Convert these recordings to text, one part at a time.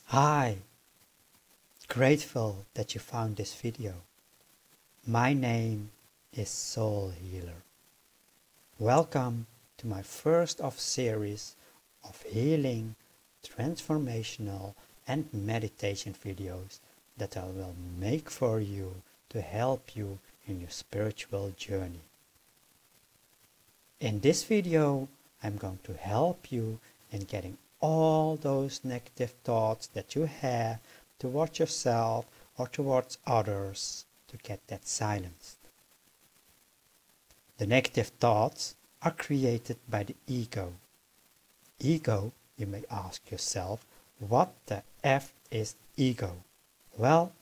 Hi, grateful that you found this video. My name is Soul Healer. Welcome to my first of series of healing, transformational and meditation videos that I will make for you to help you in your spiritual journey. In this video, I'm going to help you in getting all those negative thoughts that you have towards yourself or towards others to get that silenced. The negative thoughts are created by the ego. Ego, you may ask yourself, what the F is ego? Well,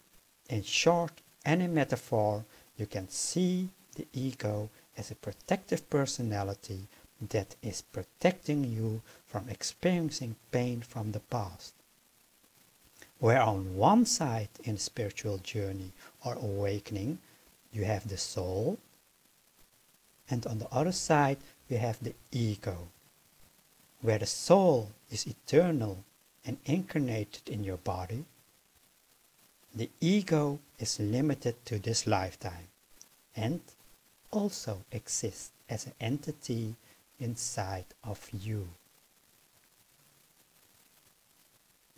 in short and in metaphor, you can see the ego as a protective personality that is protecting you from experiencing pain from the past. Where on one side in spiritual journey or awakening, you have the soul, and on the other side you have the ego. Where the soul is eternal and incarnated in your body, the ego is limited to this lifetime and also exists as an entity inside of you.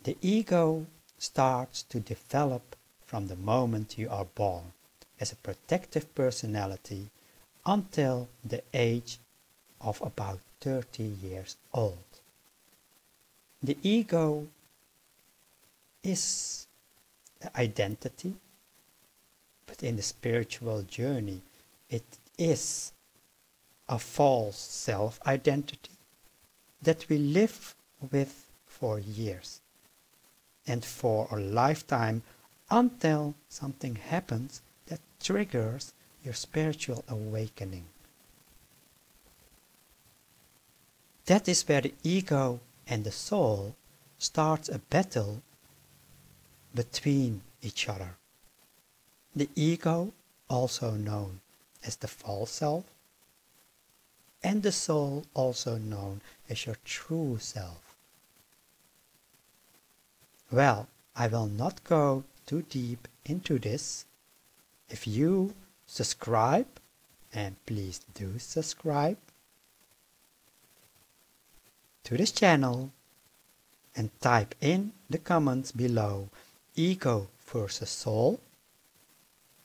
The ego starts to develop from the moment you are born as a protective personality until the age of about 30 years old. The ego is the identity, but in the spiritual journey it is a false self-identity that we live with for years and for a lifetime until something happens that triggers your spiritual awakening. That is where the ego and the soul starts a battle between each other. The ego, also known as the false self, and the soul, also known as your true self. Well, I will not go too deep into this. If you subscribe, and please do subscribe to this channel, and type in the comments below ego versus soul,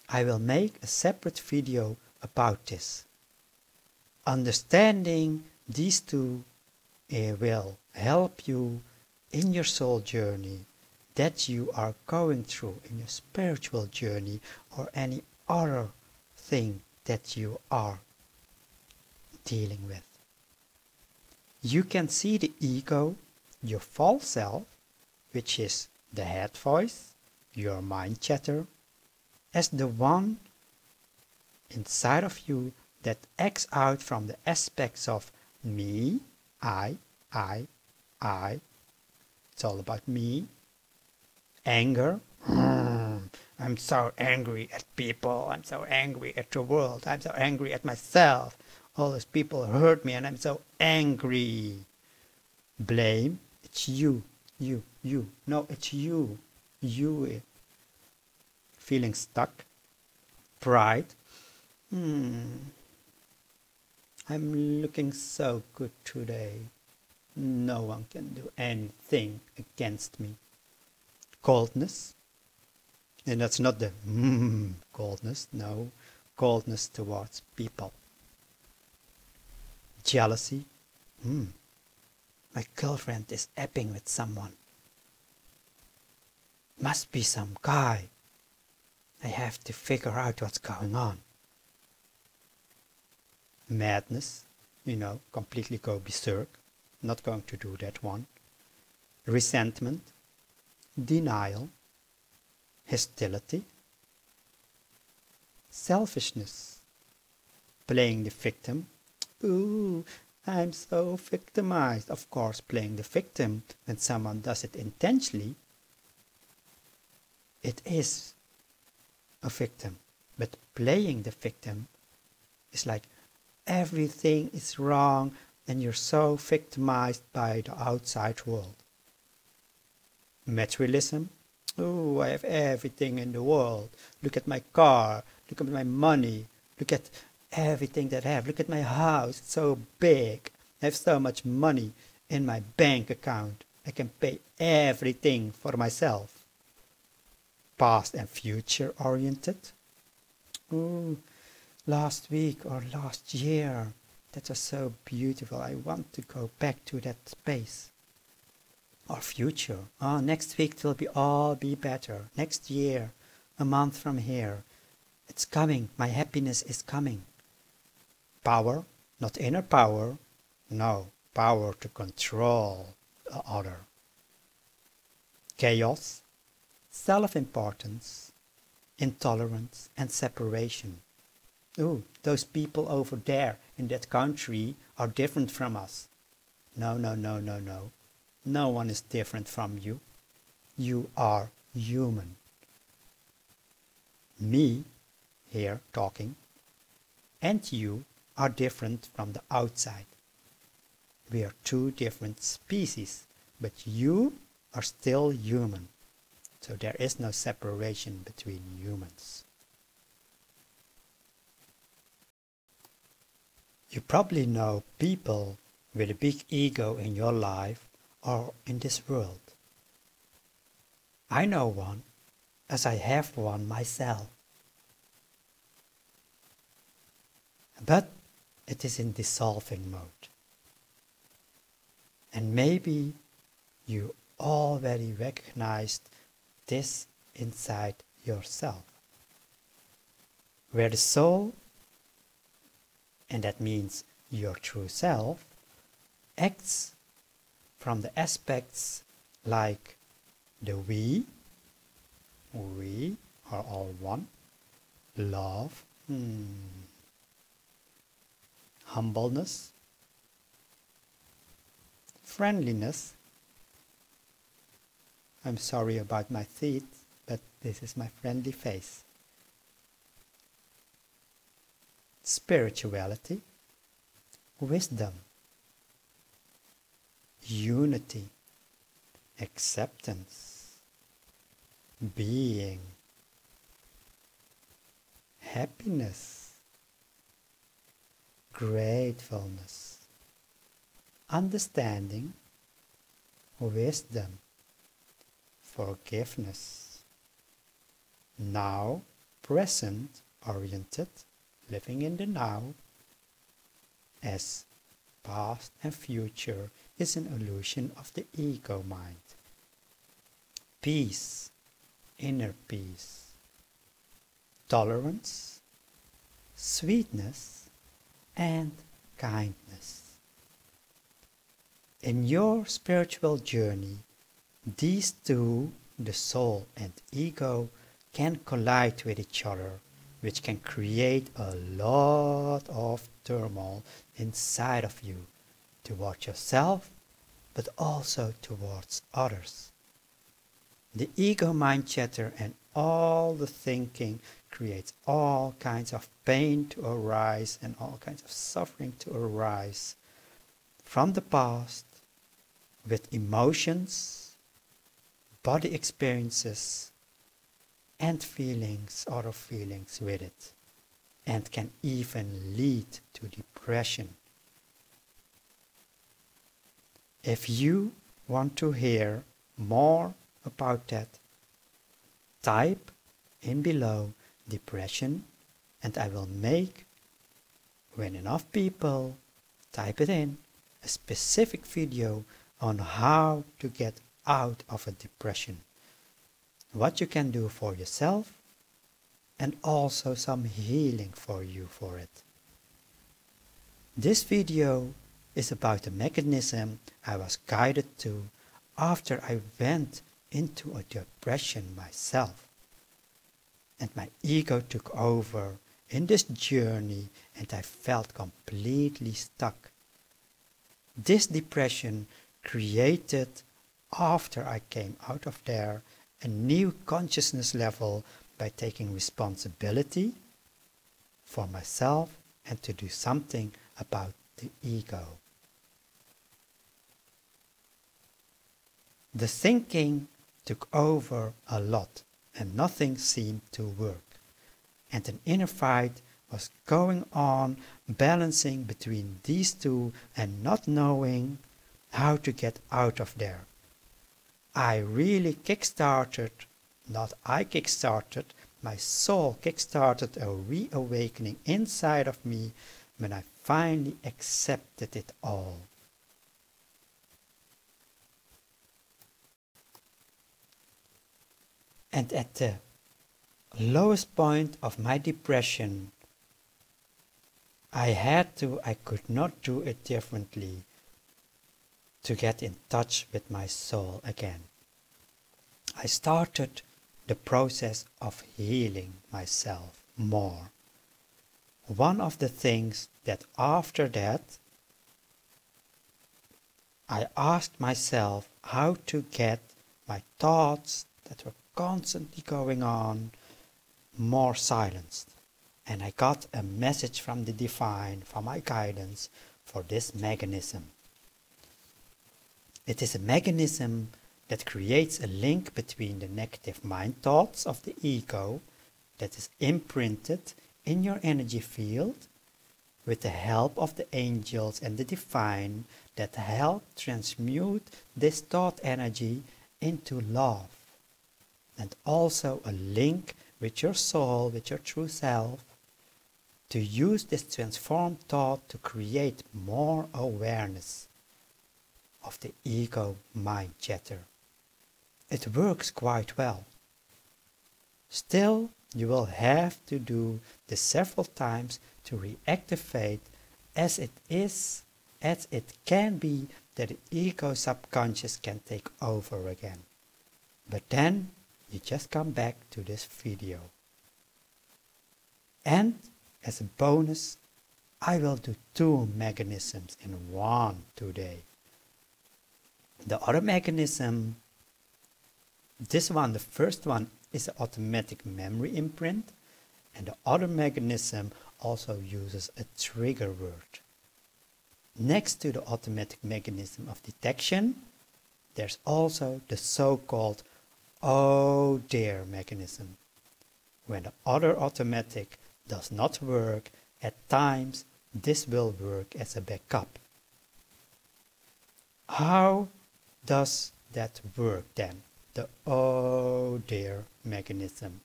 I will make a separate video about this. Understanding these two will help you in your soul journey that you are going through in your spiritual journey or any other thing that you are dealing with. You can see the ego, your false self, which is the head voice, your mind chatter, as the one inside of you that acts out from the aspects of me, I. It's all about me. Anger. I'm so angry at people. I'm so angry at the world. I'm so angry at myself. All those people hurt me and I'm so angry. Blame. It's you. No, it's you. You. Feeling stuck. Pride. I'm looking so good today. No one can do anything against me. Coldness. And that's not the coldness, no. Coldness towards people. Jealousy. My girlfriend is apping with someone. Must be some guy. I have to figure out what's going on. Madness, completely go berserk. Not going to do that one. Resentment, denial, hostility, selfishness, playing the victim. Ooh, I'm so victimized. Of course, playing the victim when someone does it intentionally, it is a victim. But playing the victim is like everything is wrong and you're so victimized by the outside world. Materialism. Oh, I have everything in the world. Look at my car. Look at my money. Look at everything that I have. Look at my house. It's so big. I have so much money in my bank account. I can pay everything for myself. Past and future oriented. Oh, last week or last year. That was so beautiful. I want to go back to that space. Or future. Oh, next week it will all be better. Next year, a month from here. It's coming. My happiness is coming. Power, not inner power. No, power to control the other. Chaos, self-importance, intolerance and separation. Oh, those people over there in that country are different from us. No, no, no, no, no. No one is different from you. You are human. Me, here talking, and you are different from the outside. We are two different species, but you are still human. So there is no separation between humans. You probably know people with a big ego in your life or in this world. I know one, as I have one myself. But it is in dissolving mode. And maybe you already recognized this inside yourself. Where the soul, and that means your true self, acts from the aspects like the we are all one, love, humbleness, friendliness. I'm sorry about my teeth, but this is my friendly face. Spirituality, wisdom, unity, acceptance, being, happiness, gratefulness, understanding, wisdom, forgiveness, now, present, oriented, living in the now, as past and future is an illusion of the ego mind. Peace, inner peace, tolerance, sweetness, and kindness. In your spiritual journey, these two, the soul and ego, can collide with each other, which can create a lot of turmoil inside of you, towards yourself, but also towards others. The ego mind chatter and all the thinking creates all kinds of pain to arise and all kinds of suffering to arise from the past with emotions, body experiences, and feelings, other feelings with it, and can even lead to depression. If you want to hear more about that, type in below depression, and I will make, when enough people type it in, a specific video on how to get out of a depression, what you can do for yourself, and also some healing for you for it. This video is about the mechanism I was guided to after I went into a depression myself, and my ego took over in this journey and I felt completely stuck. This depression created, after I came out of there, a new consciousness level by taking responsibility for myself and to do something about the ego. The thinking took over a lot and nothing seemed to work. And an inner fight was going on, balancing between these two and not knowing how to get out of there. I really kickstarted, not I kickstarted, my soul kickstarted a reawakening inside of me when I finally accepted it all. And at the lowest point of my depression, I could not do it differently to get in touch with my soul again. I started the process of healing myself more. One of the things that after that, I asked myself how to get my thoughts that were constantly going on more silenced. And I got a message from the divine, from my guidance, for this mechanism. It is a mechanism that creates a link between the negative mind thoughts of the ego that is imprinted in your energy field with the help of the angels and the divine that help transmute this thought energy into love. And also a link with your soul, with your true self, to use this transformed thought to create more awareness of the ego mind chatter. It works quite well. Still, you will have to do this several times to reactivate, as it can be that the ego subconscious can take over again. But then you just come back to this video. And as a bonus, I will do 2 mechanisms in one today. The other mechanism, the first one is the automatic memory imprint, and the other mechanism also uses a trigger word. Next to the automatic mechanism of detection, there's also the so-called oh dear mechanism. When the other automatic does not work, at times this will work as a backup. How does that work then? The oh dear mechanism.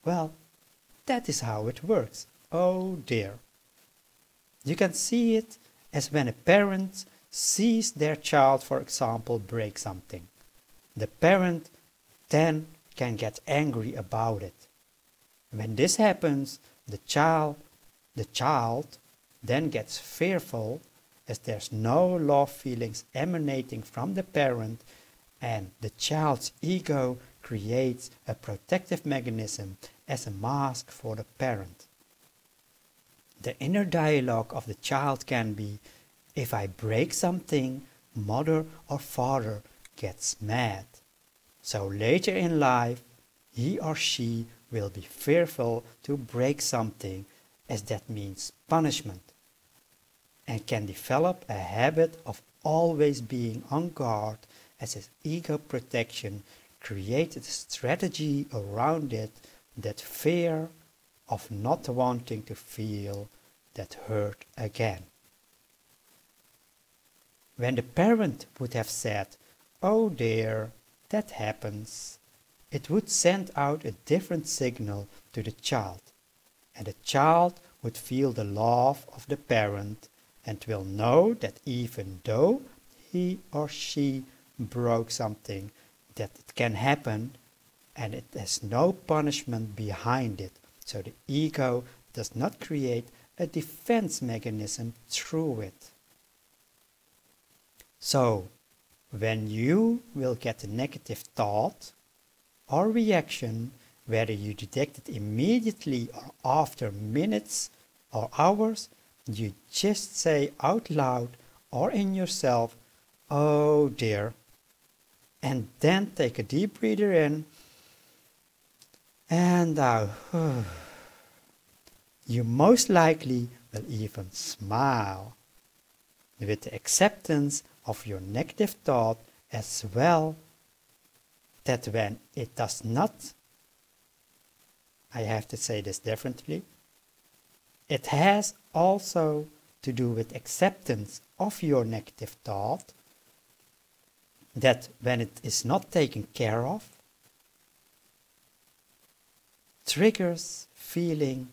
Well, that is how it works. Oh dear. You can see it as when a parent sees their child, for example, break something. The parent then can get angry about it. When this happens, the child then gets fearful, as there's no love feelings emanating from the parent, and the child's ego creates a protective mechanism as a mask for the parent. The inner dialogue of the child can be, if I break something, mother or father gets mad. So later in life, he or she will be fearful to break something, as that means punishment, and can develop a habit of always being on guard, as his ego protection created a strategy around it, that fear of not wanting to feel that hurt again. When the parent would have said, oh dear, that happens, it would send out a different signal to the child, and the child would feel the love of the parent and will know that even though he or she broke something, that it can happen and it has no punishment behind it. So the ego does not create a defense mechanism through it. So when you will get a negative thought or reaction, whether you detect it immediately or after minutes or hours, you just say out loud or in yourself, oh dear, and then take a deep breather in and out. You most likely will even smile with the acceptance of your negative thought, as well that when it does not, I have to say this differently, it has also to do with acceptance of your negative thought, that when it is not taken care of, triggers feeling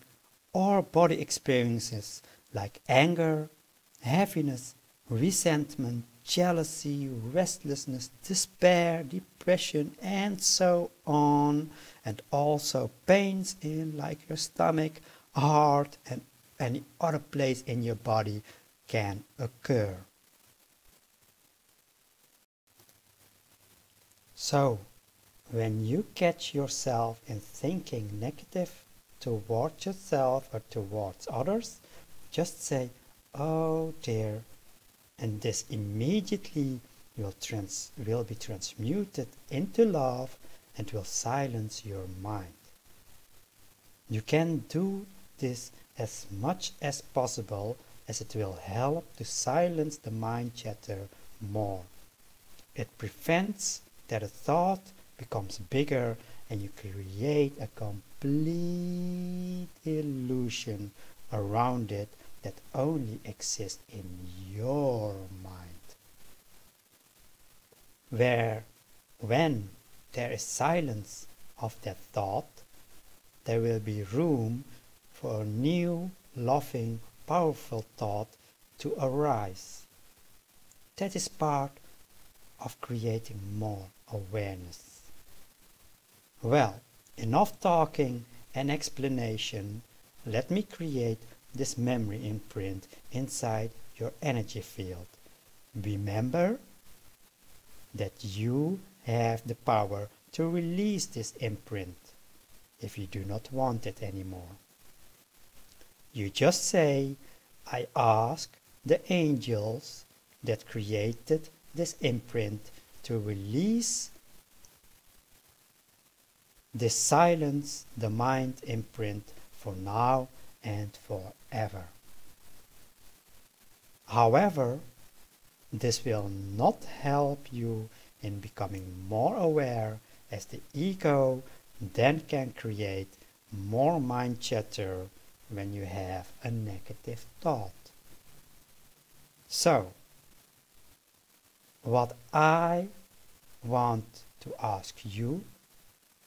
or body experiences like anger, heaviness, resentment, jealousy, restlessness, despair, depression, and so on, and also pains in like your stomach, heart, and any other place in your body can occur. So, when you catch yourself in thinking negative towards yourself or towards others, just say, "Oh dear," and this immediately will be transmuted into love and will silence your mind. You can do this as much as possible, as it will help to silence the mind chatter more. It prevents that a thought becomes bigger and you create a complete illusion around it that only exists in your mind. When there is silence of that thought, there will be room for a new, loving, powerful thought to arise. That is part of creating more awareness. Well, enough talking and explanation. Let me create this memory imprint inside your energy field. Remember that you have the power to release this imprint if you do not want it anymore. You just say, "I ask the angels that created this imprint to release this silence the mind imprint for now and forever." However, this will not help you in becoming more aware, as the ego then can create more mind chatter when you have a negative thought. So, what I want to ask you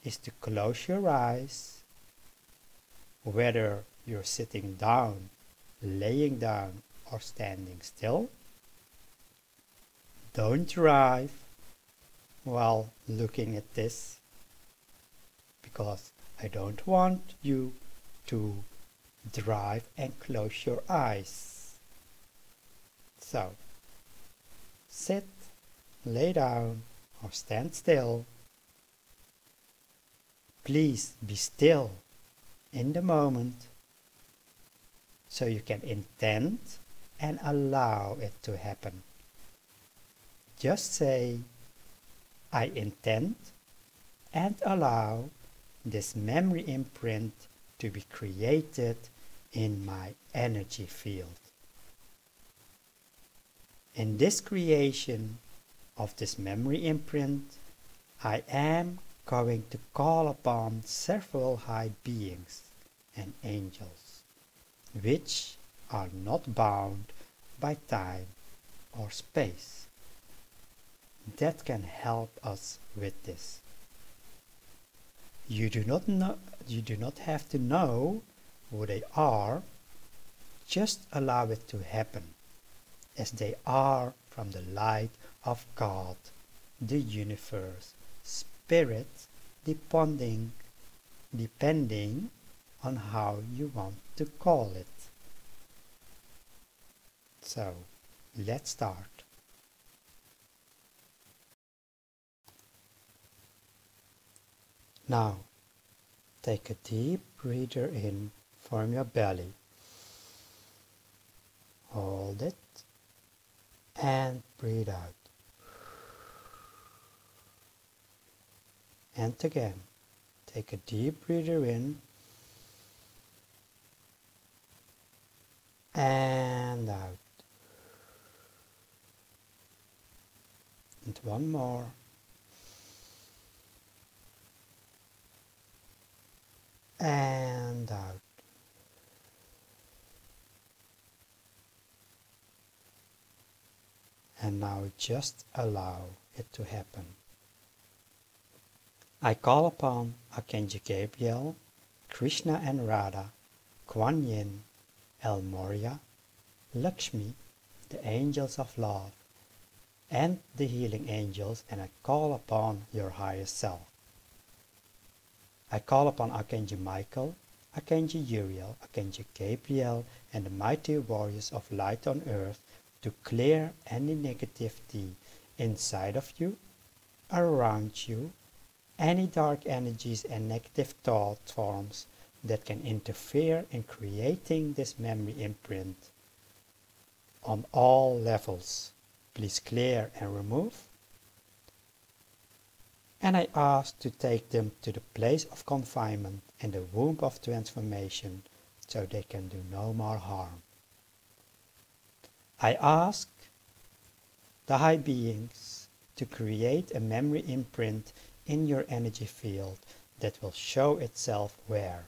is to close your eyes, whether you're sitting down, laying down, or standing still. Don't drive while looking at this, because I don't want you to drive and close your eyes. So, sit, lay down, or stand still. Please be still in the moment so you can intend and allow it to happen. Just say, "I intend and allow this memory imprint to be created in my energy field." In this creation of this memory imprint, I am going to call upon several high beings and angels, which are not bound by time or space, that can help us with this. You do not have to know who they are, just allow it to happen, as they are from the light of God, the universe, spirit, depending on how you want to call it. So, let's start. Now, take a deep breather in from your belly. Hold it and breathe out. And again, take a deep breather in and out. And one more. and now just allow it to happen. I call upon Archangel Gabriel, Krishna and Radha, Kuan Yin, El Morya, Lakshmi, the angels of love, and the healing angels, and I call upon your higher self. I call upon Archangel Michael, Archangel Uriel, Archangel Gabriel, and the mighty warriors of light on earth to clear any negativity inside of you, around you, any dark energies and negative thought forms that can interfere in creating this memory imprint on all levels. Please clear and remove. And I ask to take them to the place of confinement and the womb of transformation so they can do no more harm. I ask the high beings to create a memory imprint in your energy field that will show itself where.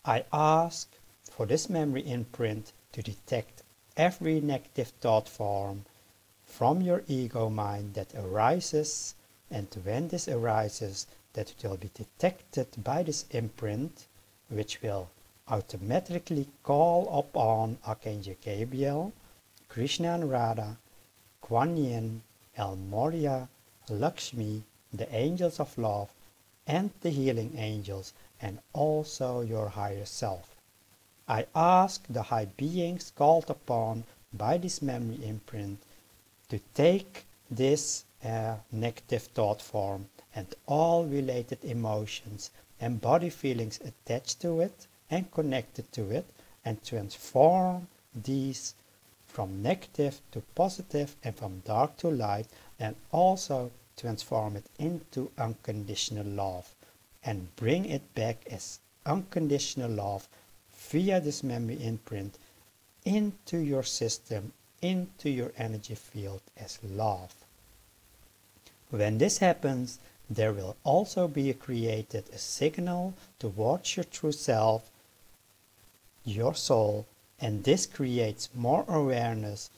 I ask for this memory imprint to detect every negative thought form from your ego mind that arises, and when this arises, that it will be detected by this imprint, which will automatically call upon Archangel Gabriel, Krishna and Radha, Kuan Yin, El Morya, Lakshmi, the angels of love, and the healing angels, and also your higher self. I ask the high beings called upon by this memory imprint to take this negative thought form and all related emotions and body feelings attached to it and connected to it, and transform these from negative to positive and from dark to light, and also transform it into unconditional love and bring it back as unconditional love via this memory imprint into your system, into your energy field as love. When this happens, there will also be created a signal towards your true self, your soul, and this creates more awareness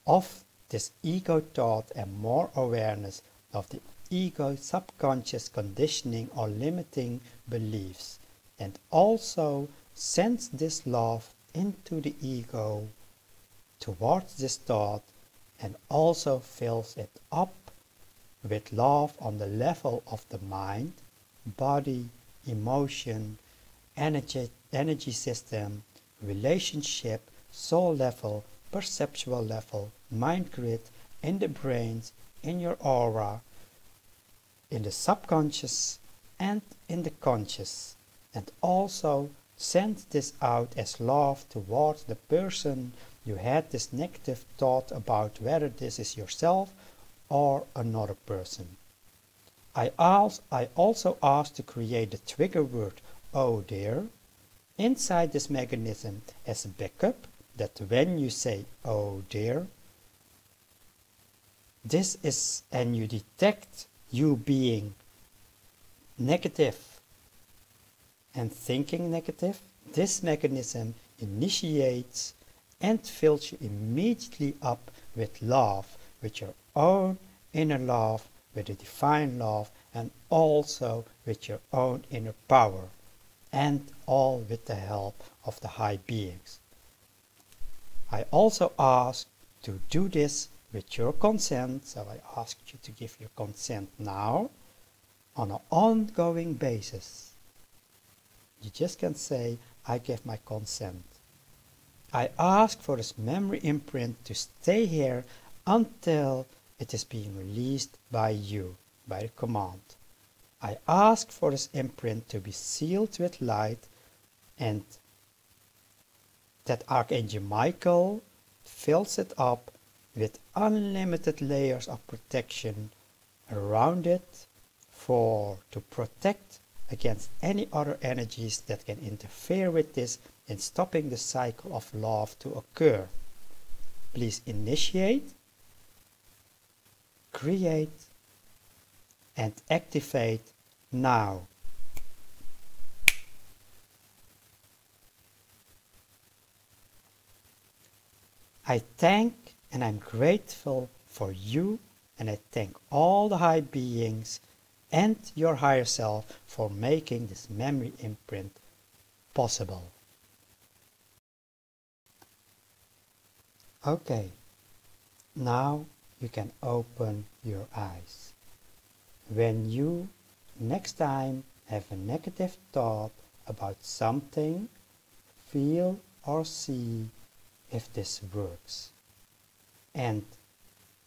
of this ego thought and more awareness of the ego subconscious conditioning or limiting beliefs, and also sends this love into the ego towards this thought, and also fills it up with love on the level of the mind, body, emotion, energy system, relationship, soul level, perceptual level, mind grid, in the brains, in your aura, in the subconscious and in the conscious, and also send this out as love towards the person you had this negative thought about, whether this is yourself or another person. I also ask to create the trigger word "oh dear" inside this mechanism as a backup, that when you say "oh dear," this is, and you detect you being negative and thinking negative, this mechanism initiates and fills you immediately up with love, with your own inner love, with the divine love, and also with your own inner power, and all with the help of the high beings. I also ask to do this with your consent, so I ask you to give your consent now on an ongoing basis. You just can say, "I give my consent." I ask for this memory imprint to stay here until it is being released by you, by the command. I ask for this imprint to be sealed with light, and that Archangel Michael fills it up with unlimited layers of protection around it to protect against any other energies that can interfere with this in stopping the cycle of love to occur. Please initiate, create, and activate now. I thank And I'm grateful for you, and I thank all the high beings and your higher self for making this memory imprint possible. Okay, now you can open your eyes. When you next time have a negative thought about something, feel or see if this works. And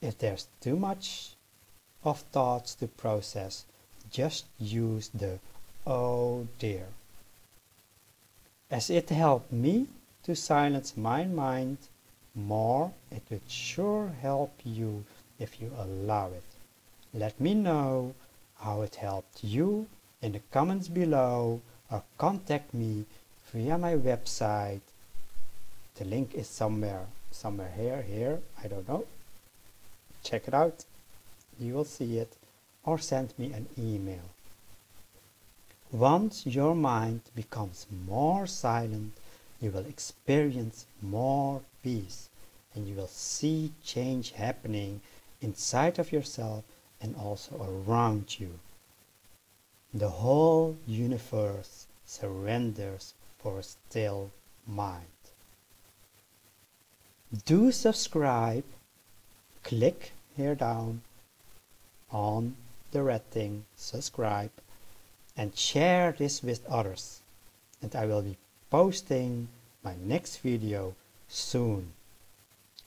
if there's too much of thoughts to process, just use the "oh dear." As it helped me to silence my mind more, it would sure help you if you allow it. Let me know how it helped you in the comments below, or contact me via my website. The link is somewhere here, I don't know. Check it out, you will see it, or send me an email. Once your mind becomes more silent, you will experience more peace, and you will see change happening inside of yourself and also around you. The whole universe surrenders for a still mind. Do subscribe. Click here down on the red thing, subscribe, and share this with others. And I will be posting my next video soon.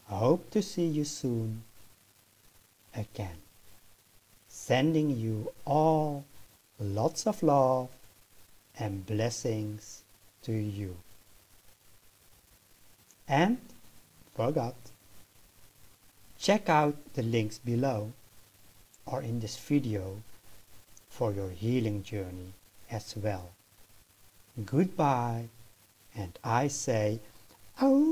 I hope to see you soon again. Sending you all lots of love and blessings to you. And forgot, check out the links below or in this video for your healing journey as well. Goodbye, and I say, oh.